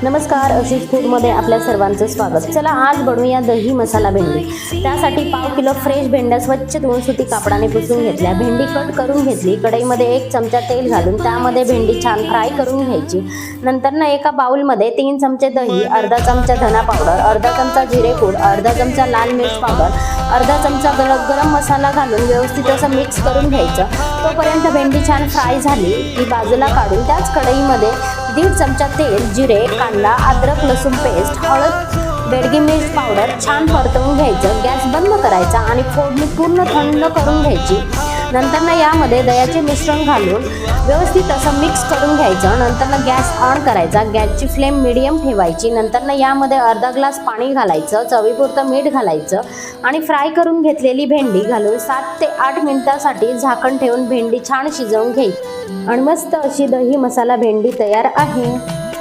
नमस्कार, आशिष फूडमध्ये आपल्या सर्वांचं स्वागत। चला आज बनवूया दही मसाला भेंडी। त्यासाठी पाव किलो फ्रेश भेंड्या स्वच्छ धुवून सुती कापडाने पुसून घेतल्या। भेंडी कट करून घेतली। कढईमध्ये 1 चमचा तेल घालून त्यामध्ये भेंडी छान फ्राय करून घ्यायची। नंतर एका बाउलमध्ये 3 चमचे दही, अर्धा चमचा धना पावडर, अर्धा चमचा जिरे पूड, अर्धा चमचा लाल मिर्च पावडर, अर्धा चमचा गरम मसाला घालून व्यवस्थित असं मिक्स करून घ्यायचं। तोपर्यंत भेंडी छान फ्राय झाली की बाजूला काढून त्याच कढईमध्ये 1.5 चमचा तेल, जिरे, कांदा, अद्रक लसूण पेस्ट, हळद, बेडगी मिर्च पावडर छान परतवून घ्यायचं। गॅस बंद करायचा आणि फोडणी पूर्ण थंड करून घ्यायची। नंतर यामध्ये दह्याचे मिश्रण घालून व्यवस्थित असं मिक्स करून घ्यायचं। नंतर गॅस ऑन करायचा। गॅसची फ्लेम मीडियम ठेवायची। नंतर यामध्ये अर्धा ग्लास पाणी घालायचं, चवीपुरतं मीठ घालायचं आणि फ्राय करून घेतलेली भेंडी घालून 7 ते 8 मिनिटांसाठी झाकण ठेवून भेंडी छान शिजवून घ्यायची आणि मस्त अशी दही मसाला भेंडी तयार आहे।